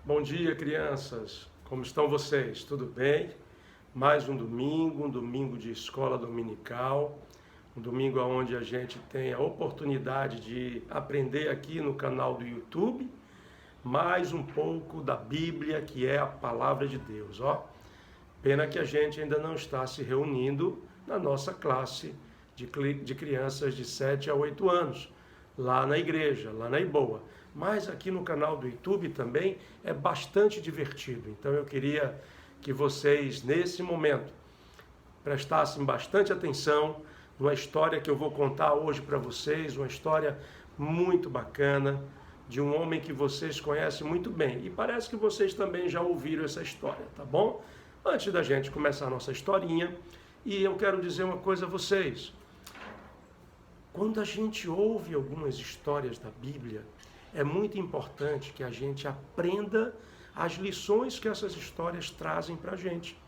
Bom dia, crianças. Como estão vocês? Tudo bem? Mais um domingo de escola dominical, um domingo onde a gente tem a oportunidade de aprender aqui no canal do YouTube mais um pouco da Bíblia, que é a palavra de Deus, ó. Pena que a gente ainda não está se reunindo na nossa classe de crianças de 7 a 8 anos, lá na igreja, lá na Iboa. Mas aqui no canal do YouTube também é bastante divertido. Então eu queria que vocês, nesse momento, prestassem bastante atenção numa história que eu vou contar hoje para vocês, uma história muito bacana, de um homem que vocês conhecem muito bem. E parece que vocês também já ouviram essa história, tá bom? Antes da gente começar a nossa historinha, e eu quero dizer uma coisa a vocês. Quando a gente ouve algumas histórias da Bíblia, é muito importante que a gente aprenda as lições que essas histórias trazem para a gente.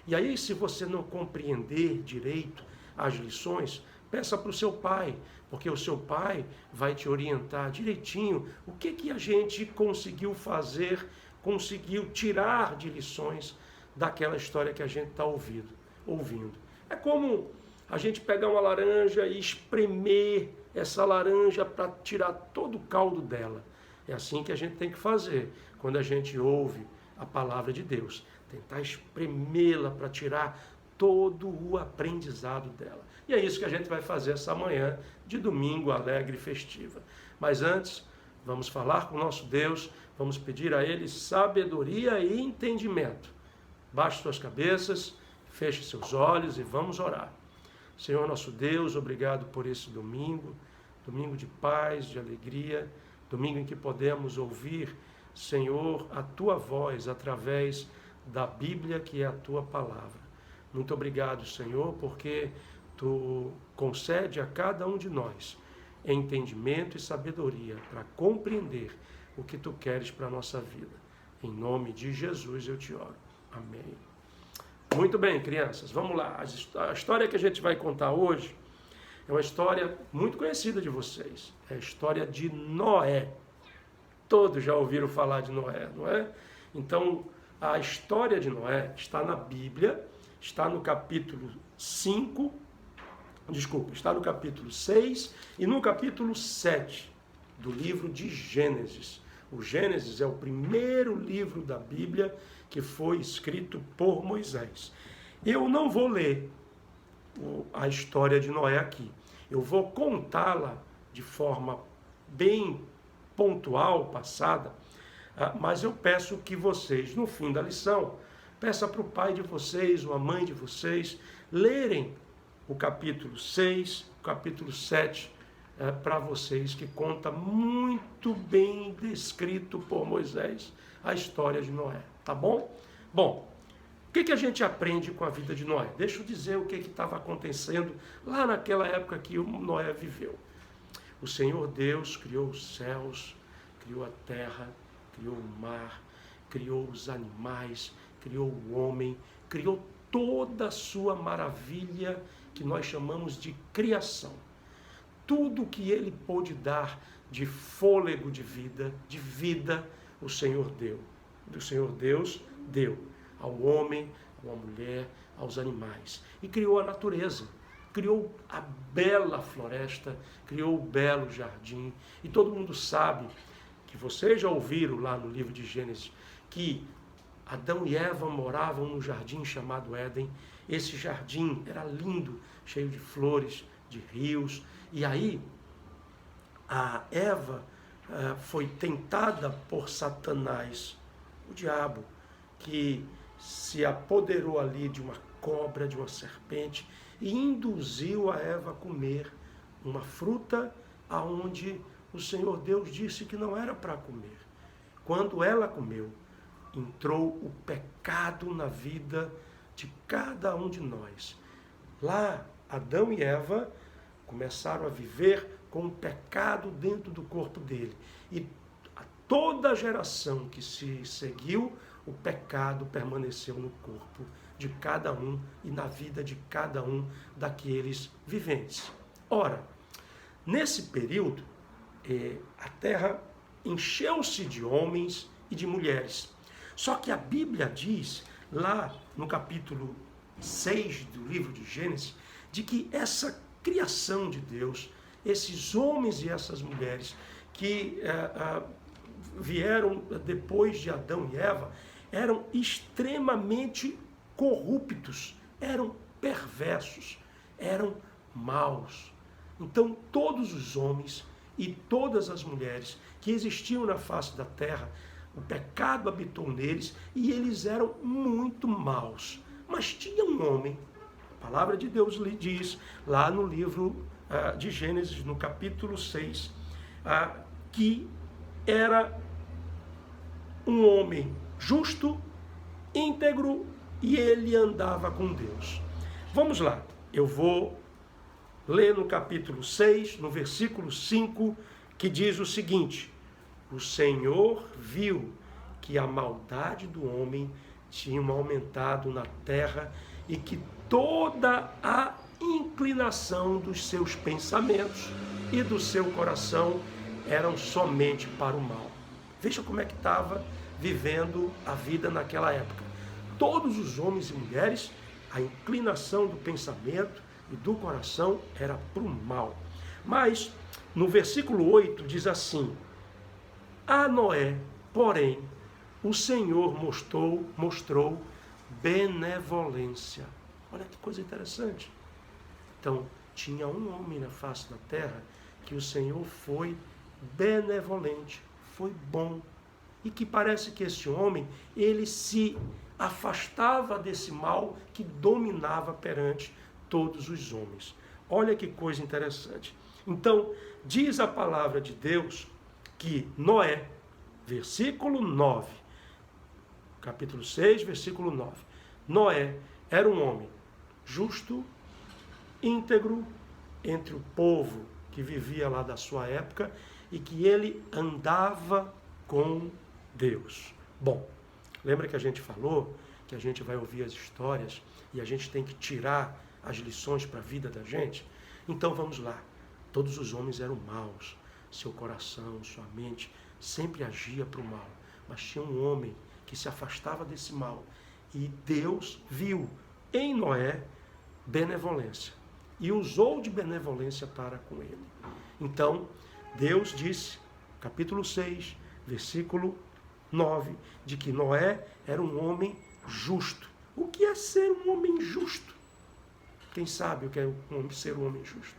E aí, se você não compreender direito as lições, peça para o seu pai, porque o seu pai vai te orientar direitinho o que a gente conseguiu fazer, conseguiu tirar de lições daquela história que a gente está ouvindo. É como a gente pegar uma laranja e espremer essa laranja para tirar todo o caldo dela. É assim que a gente tem que fazer quando a gente ouve a palavra de Deus. Tentar espremê-la para tirar todo o aprendizado dela. E é isso que a gente vai fazer essa manhã de domingo alegre e festiva. Mas antes, vamos falar com o nosso Deus, vamos pedir a Ele sabedoria e entendimento. Baixe suas cabeças, feche seus olhos e vamos orar. Senhor nosso Deus, obrigado por esse domingo de paz, de alegria, domingo em que podemos ouvir, Senhor, a Tua voz através da Bíblia, que é a Tua palavra. Muito obrigado, Senhor, porque Tu concede a cada um de nós entendimento e sabedoria para compreender o que Tu queres para a nossa vida. Em nome de Jesus eu te oro. Amém. Muito bem, crianças, vamos lá. A história que a gente vai contar hoje é uma história muito conhecida de vocês. É a história de Noé. Todos já ouviram falar de Noé, não é? Então, a história de Noé está na Bíblia, está no capítulo 6 e no capítulo 7 do livro de Gênesis. O Gênesis é o primeiro livro da Bíblia que foi escrito por Moisés. Eu não vou ler a história de Noé aqui. Eu vou contá-la de forma bem pontual, passada, mas eu peço que vocês, no fim da lição, peça para o pai de vocês ou a mãe de vocês lerem o capítulo 6, o capítulo 7, para vocês, que conta muito bem descrito por Moisés a história de Noé, tá bom? Bom, o que a gente aprende com a vida de Noé? Deixa eu dizer o que estava acontecendo lá naquela época que Noé viveu. O Senhor Deus criou os céus, criou a terra, criou o mar, criou os animais, criou o homem, criou toda a sua maravilha que nós chamamos de criação. Tudo que ele pôde dar de fôlego de vida, o Senhor deu. O Senhor Deus deu ao homem, à mulher, aos animais. E criou a natureza, criou a bela floresta, criou o belo jardim. E todo mundo sabe, que vocês já ouviram lá no livro de Gênesis, que Adão e Eva moravam num jardim chamado Éden. Esse jardim era lindo, cheio de flores, de rios. E aí, a Eva foi tentada por Satanás, o diabo, que se apoderou ali de uma cobra, de uma serpente, e induziu a Eva a comer uma fruta aonde o Senhor Deus disse que não era para comer. Quando ela comeu, entrou o pecado na vida de cada um de nós. Lá, Adão e Eva começaram a viver com o pecado dentro do corpo dele. E a toda a geração que se seguiu, o pecado permaneceu no corpo de cada um e na vida de cada um daqueles viventes. Ora, nesse período, a terra encheu-se de homens e de mulheres. Só que a Bíblia diz, lá no capítulo 6 do livro de Gênesis, de que essa criação de Deus, esses homens e essas mulheres que vieram depois de Adão e Eva, eram extremamente corruptos, eram perversos, eram maus. Então, todos os homens e todas as mulheres que existiam na face da terra, o pecado habitou neles e eles eram muito maus. Mas tinha um homem, a palavra de Deus lhe diz, lá no livro de Gênesis, no capítulo 6, que era um homem justo, íntegro, e ele andava com Deus. Vamos lá, eu vou ler no capítulo 6, no versículo 5, que diz o seguinte: o Senhor viu que a maldade do homem tinha aumentado na terra e que toda a inclinação dos seus pensamentos e do seu coração eram somente para o mal. Veja como é que estava vivendo a vida naquela época. Todos os homens e mulheres, a inclinação do pensamento e do coração era para o mal. Mas, no versículo 8, diz assim: a Noé, porém, o Senhor mostrou benevolência. Olha que coisa interessante. Então, tinha um homem na face da terra que o Senhor foi benevolente, foi bom. E que parece que esse homem, ele se afastava desse mal que dominava perante todos os homens. Olha que coisa interessante. Então, diz a palavra de Deus que Noé, versículo 9, capítulo 6, versículo 9, Noé era um homem justo, íntegro entre o povo que vivia lá da sua época e que ele andava com Deus. Bom, lembra que a gente falou que a gente vai ouvir as histórias e a gente tem que tirar as lições para a vida da gente? Então vamos lá. Todos os homens eram maus. Seu coração, sua mente sempre agia para o mal. Mas tinha um homem que se afastava desse mal. E Deus viu em Noé benevolência. E usou de benevolência para com ele. Então, Deus disse, capítulo 6, versículo 9, de que Noé era um homem justo. O que é ser um homem justo? Quem sabe o que é ser um homem justo?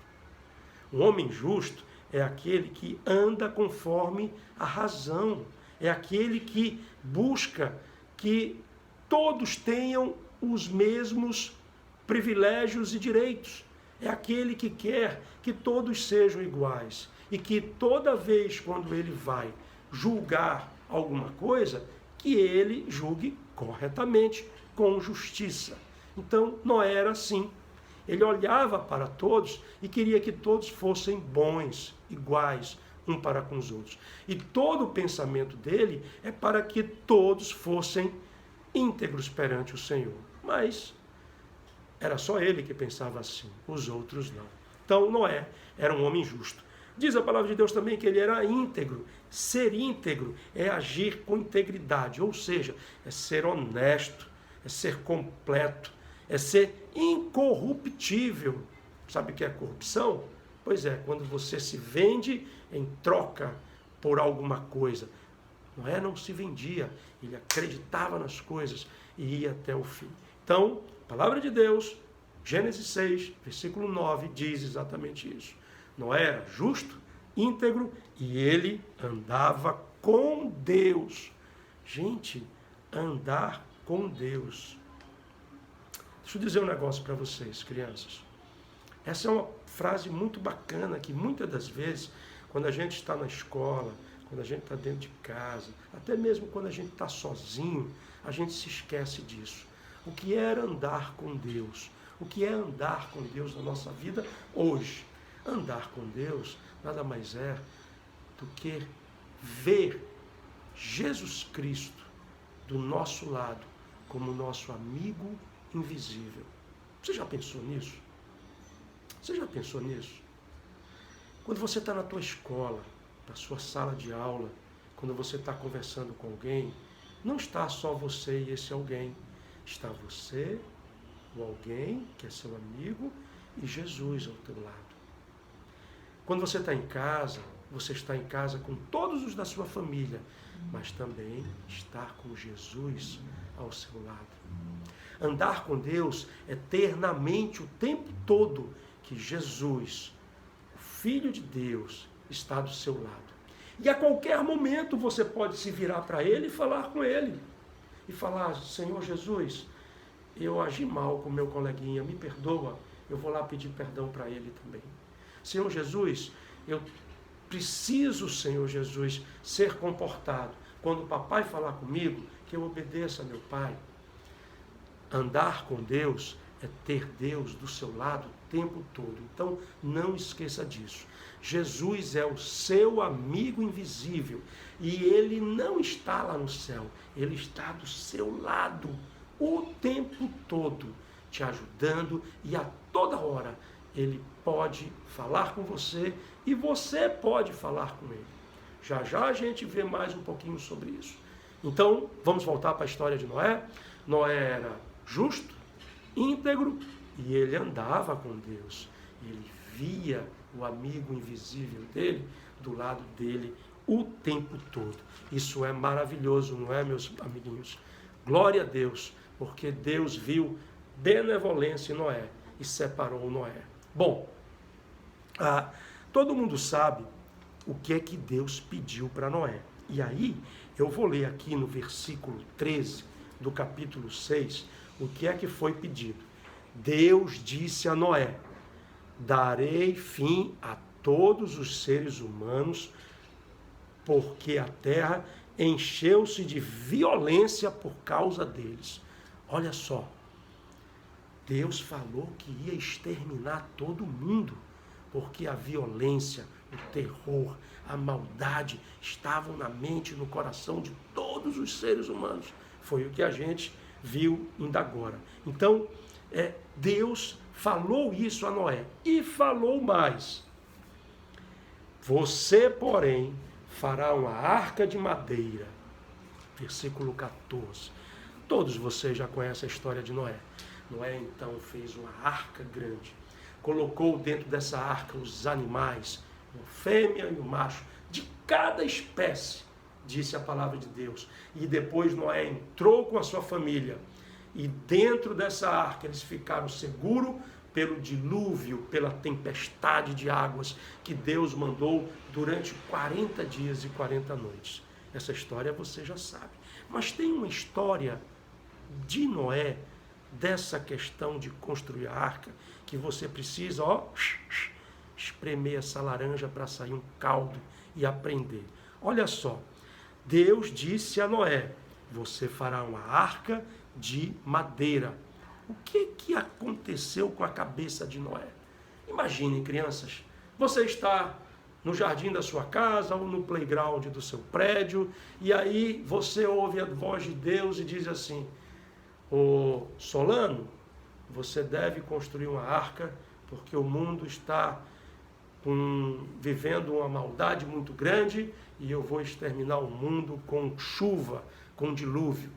Um homem justo é aquele que anda conforme a razão, é aquele que busca que todos tenham os mesmos privilégios e direitos, é aquele que quer que todos sejam iguais e que toda vez quando ele vai julgar alguma coisa, que ele julgue corretamente, com justiça. Então, Noé era assim. Ele olhava para todos e queria que todos fossem bons, iguais, um para com os outros. E todo o pensamento dele é para que todos fossem íntegros perante o Senhor. Mas era só ele que pensava assim, os outros não. Então, Noé era um homem justo. Diz a palavra de Deus também que ele era íntegro. Ser íntegro é agir com integridade, ou seja, é ser honesto, é ser completo, é ser incorruptível. Sabe o que é corrupção? Pois é, quando você se vende em troca por alguma coisa. Noé não se vendia, ele acreditava nas coisas e ia até o fim. Então, a palavra de Deus, Gênesis 6, versículo 9, diz exatamente isso. Noé era justo, íntegro e ele andava com Deus. Gente, andar com Deus. Deixa eu dizer um negócio para vocês, crianças. Essa é uma frase muito bacana que muitas das vezes, quando a gente está na escola, quando a gente está dentro de casa, até mesmo quando a gente está sozinho, a gente se esquece disso. O que é andar com Deus? O que é andar com Deus na nossa vida hoje? Andar com Deus nada mais é do que ver Jesus Cristo do nosso lado como nosso amigo invisível. Você já pensou nisso? Você já pensou nisso? Quando você está na tua escola, na sua sala de aula, quando você está conversando com alguém, não está só você e esse alguém. Está você, o alguém que é seu amigo e Jesus ao teu lado. Quando você está em casa, você está em casa com todos os da sua família, mas também estar com Jesus ao seu lado. Andar com Deus é ter na mente o tempo todo que Jesus, o Filho de Deus, está do seu lado. E a qualquer momento você pode se virar para Ele e falar com Ele. E falar: Senhor Jesus, eu agi mal com meu coleguinha, me perdoa. Eu vou lá pedir perdão para ele também. Senhor Jesus, eu preciso, Senhor Jesus, ser comportado. Quando o papai falar comigo, que eu obedeça a meu pai. Andar com Deus é ter Deus do seu lado o tempo todo. Então, não esqueça disso. Jesus é o seu amigo invisível e Ele não está lá no céu. Ele está do seu lado o tempo todo, te ajudando, e a toda hora Ele pode falar com você e você pode falar com Ele. Já já a gente vê mais um pouquinho sobre isso. Então, vamos voltar para a história de Noé. Noé era justo, íntegro, e ele andava com Deus. Ele via o amigo invisível dele do lado dele o tempo todo. Isso é maravilhoso, não é, meus amiguinhos? Glória a Deus, porque Deus viu benevolência em Noé e separou Noé. Bom, todo mundo sabe o que é que Deus pediu para Noé. E aí, eu vou ler aqui no versículo 13 do capítulo 6, o que é que foi pedido. Deus disse a Noé: darei fim a todos os seres humanos, porque a terra encheu-se de violência por causa deles. Olha só, Deus falou que ia exterminar todo mundo, porque a violência, o terror, a maldade estavam na mente e no coração de todos os seres humanos. Foi o que a gente viu ainda agora. Então, Deus falou isso a Noé e falou mais. Você, porém, fará uma arca de madeira. Versículo 14. Todos vocês já conhecem a história de Noé. Noé, então, fez uma arca grande. Colocou dentro dessa arca os animais, uma fêmea e um macho, de cada espécie, disse a palavra de Deus. E depois Noé entrou com a sua família. E dentro dessa arca eles ficaram seguros pelo dilúvio, pela tempestade de águas que Deus mandou durante 40 dias e 40 noites. Essa história você já sabe. Mas tem uma história de Noé, dessa questão de construir a arca, que você precisa, espremer essa laranja para sair um caldo e aprender. Olha só, Deus disse a Noé: você fará uma arca de madeira. O que aconteceu com a cabeça de Noé? Imaginem, crianças, você está no jardim da sua casa ou no playground do seu prédio, e aí você ouve a voz de Deus e diz assim: ô Solano, você deve construir uma arca, porque o mundo está vivendo uma maldade muito grande e eu vou exterminar o mundo com chuva, com dilúvio.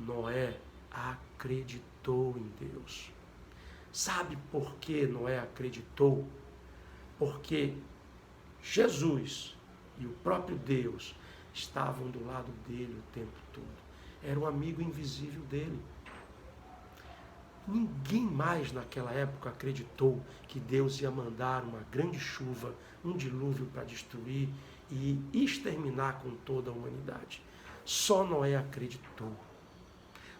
Noé acreditou em Deus. Sabe por que Noé acreditou? Porque Jesus e o próprio Deus estavam do lado dele o tempo todo. Era o amigo invisível dele. Ninguém mais naquela época acreditou que Deus ia mandar uma grande chuva, um dilúvio para destruir e exterminar com toda a humanidade. Só Noé acreditou.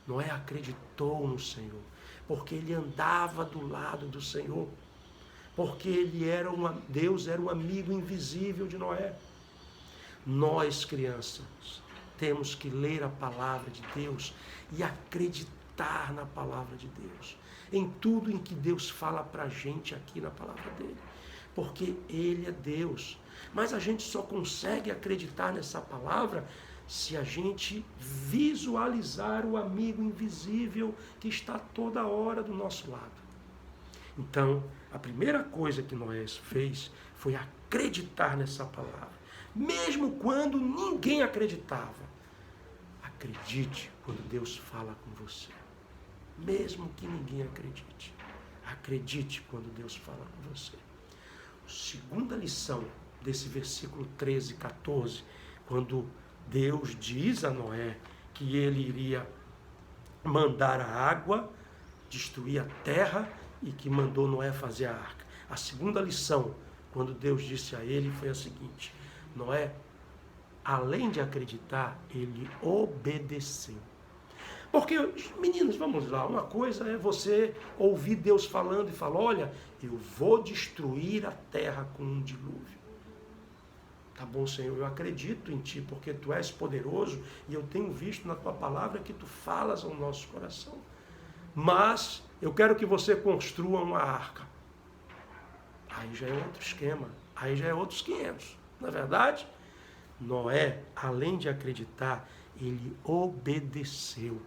Noé acreditou no Senhor, porque ele andava do lado do Senhor, porque Deus era um amigo invisível de Noé. Nós, crianças, temos que ler a palavra de Deus e acreditar na palavra de Deus, em tudo em que Deus fala para a gente aqui na palavra dele, porque Ele é Deus. Mas a gente só consegue acreditar nessa palavra se a gente visualizar o amigo invisível que está toda hora do nosso lado. Então, a primeira coisa que Noé fez foi acreditar nessa palavra. mesmo quando ninguém acreditava. Acredite quando Deus fala com você, mesmo que ninguém acredite. Acredite quando Deus fala com você. Segunda lição desse versículo 13 e 14, quando Deus diz a Noé que ele iria mandar a água, destruir a terra e que mandou Noé fazer a arca. A segunda lição, quando Deus disse a ele, foi a seguinte: Noé, além de acreditar, ele obedeceu. Porque, meninos, vamos lá, uma coisa é você ouvir Deus falando e falar, olha, eu vou destruir a terra com um dilúvio. Tá bom, Senhor, eu acredito em Ti, porque Tu és poderoso e eu tenho visto na Tua palavra que Tu falas ao nosso coração. Mas eu quero que você construa uma arca. Aí já é outro esquema, aí já é outros 500, não é verdade? Noé, além de acreditar, ele obedeceu.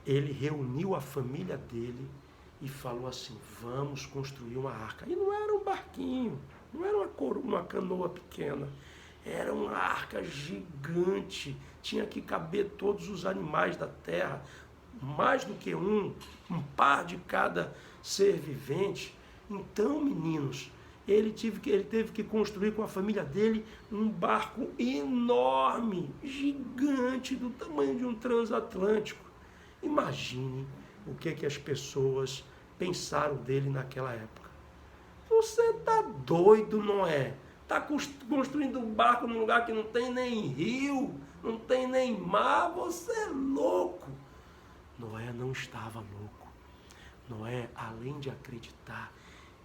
Ele reuniu a família dele e falou assim, vamos construir uma arca. E não era um barquinho, não era uma canoa pequena, era uma arca gigante, tinha que caber todos os animais da terra, mais do que um par de cada ser vivente. Então, meninos, ele teve que construir com a família dele um barco enorme, gigante, do tamanho de um transatlântico. Imagine o que as pessoas pensaram dele naquela época. Você está doido, Noé? Está construindo um barco num lugar que não tem nem rio, não tem nem mar, você é louco. Noé não estava louco. Noé, além de acreditar,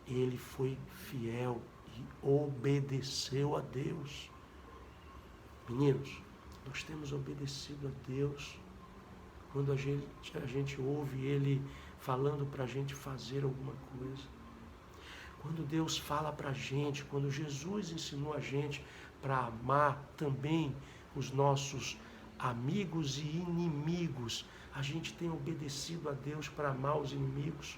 ele foi fiel e obedeceu a Deus. Meninos, nós temos obedecido a Deus quando a gente ouve Ele falando para a gente fazer alguma coisa. Quando Deus fala para a gente, quando Jesus ensinou a gente para amar também os nossos amigos e inimigos, a gente tem obedecido a Deus para amar os inimigos.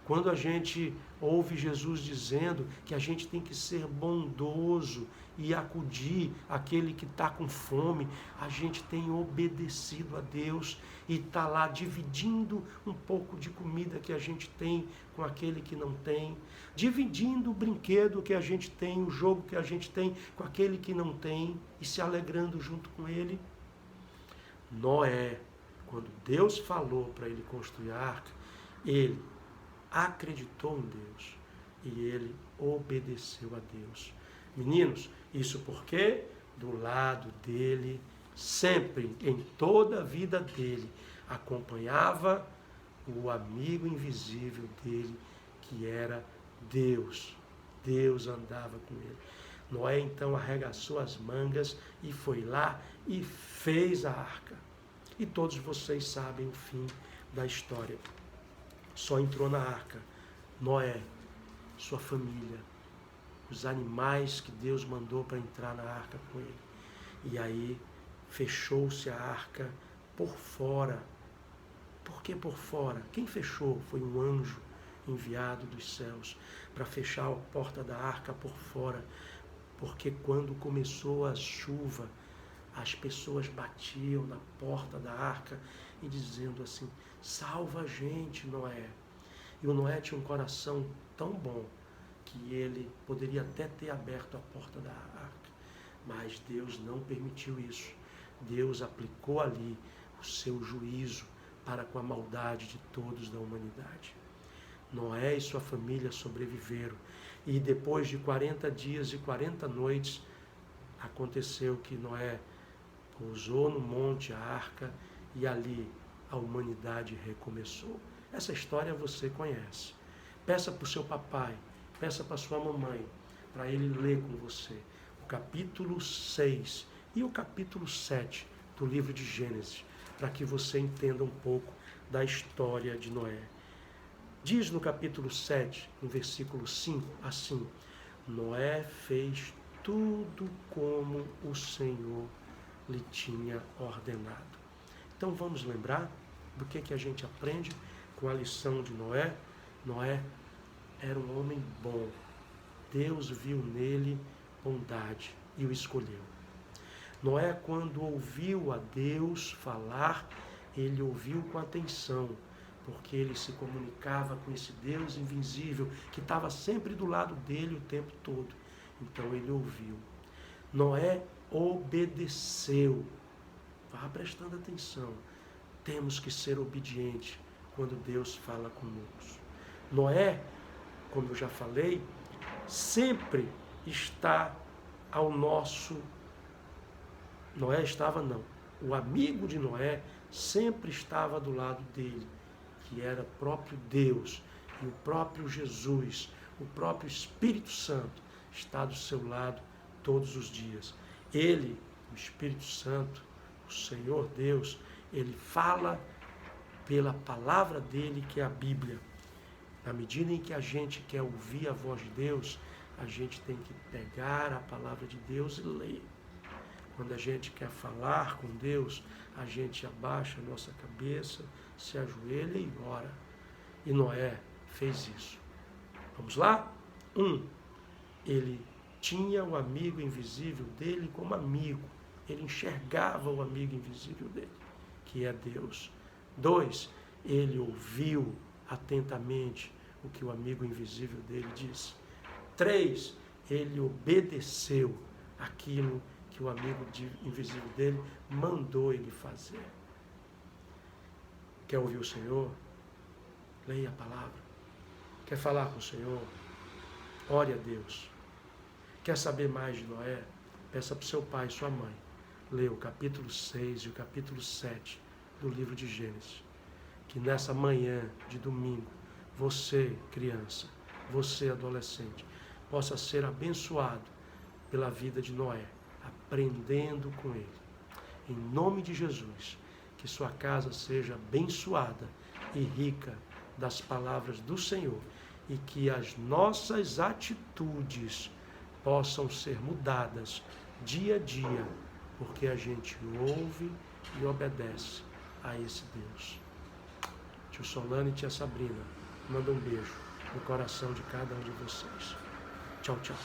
Quando a gente ouve Jesus dizendo que a gente tem que ser bondoso e acudir aquele que está com fome, a gente tem obedecido a Deus e está lá dividindo um pouco de comida que a gente tem com aquele que não tem, dividindo o brinquedo que a gente tem, o jogo que a gente tem com aquele que não tem e se alegrando junto com ele. Noé, quando Deus falou para ele construir a arca, ele acreditou em Deus e ele obedeceu a Deus. Meninos, isso porque do lado dele, sempre, em toda a vida dele, acompanhava o amigo invisível dele, que era Deus. Deus andava com ele. Noé então arregaçou as mangas e foi lá e fez a arca. E todos vocês sabem o fim da história. Só entrou na arca Noé, sua família, os animais que Deus mandou para entrar na arca com ele. E aí fechou-se a arca por fora. Por que por fora? Quem fechou? Foi um anjo enviado dos céus para fechar a porta da arca por fora. Porque quando começou a chuva, as pessoas batiam na porta da arca e dizendo assim, salva a gente, Noé. E o Noé tinha um coração tão bom que ele poderia até ter aberto a porta da arca. Mas Deus não permitiu isso. Deus aplicou ali o seu juízo para com a maldade de todos da humanidade. Noé e sua família sobreviveram. E depois de 40 dias e 40 noites, aconteceu que Noé pousou no monte a arca e ali a humanidade recomeçou. Essa história você conhece. Peça para o seu papai, peça para a sua mamãe, para ele ler com você o capítulo 6 e o capítulo 7 do livro de Gênesis, para que você entenda um pouco da história de Noé. Diz no capítulo 7, no versículo 5, assim, Noé fez tudo como o Senhor lhe tinha ordenado. Então vamos lembrar do que a gente aprende com a lição de Noé. Noé era um homem bom. Deus viu nele bondade e o escolheu. Noé, quando ouviu a Deus falar, ele ouviu com atenção, porque ele se comunicava com esse Deus invisível, que estava sempre do lado dele o tempo todo. Então ele ouviu. Noé obedeceu. Vá prestando atenção. Temos que ser obedientes quando Deus fala conosco. Noé, como eu já falei, sempre está ao nosso... Noé estava não. O amigo de Noé sempre estava do lado dele, que era o próprio Deus e o próprio Jesus, o próprio Espírito Santo, está do seu lado todos os dias. Ele, o Espírito Santo, o Senhor Deus, ele fala pela palavra dele, que é a Bíblia. Na medida em que a gente quer ouvir a voz de Deus, a gente tem que pegar a palavra de Deus e ler. Quando a gente quer falar com Deus, a gente abaixa a nossa cabeça, se ajoelha e ora. E Noé fez isso. Vamos lá? 1. Ele tinha o amigo invisível dele como amigo. Ele enxergava o amigo invisível dele, que é Deus. 2. Ele ouviu atentamente o que o amigo invisível dele disse. 3. Ele obedeceu aquilo que o amigo invisível dele mandou ele fazer. Quer ouvir o Senhor? Leia a palavra. Quer falar com o Senhor? Ore a Deus. Quer saber mais de Noé? Peça para o seu pai e sua mãe. Leia o capítulo 6 e o capítulo 7 do livro de Gênesis. Que nessa manhã de domingo, você, criança, você, adolescente, possa ser abençoado pela vida de Noé, aprendendo com ele. Em nome de Jesus, que sua casa seja abençoada e rica das palavras do Senhor, e que as nossas atitudes possam ser mudadas dia a dia, porque a gente ouve e obedece a esse Deus. Tio Solano e tia Sabrina, manda um beijo no coração de cada um de vocês. Tchau, tchau.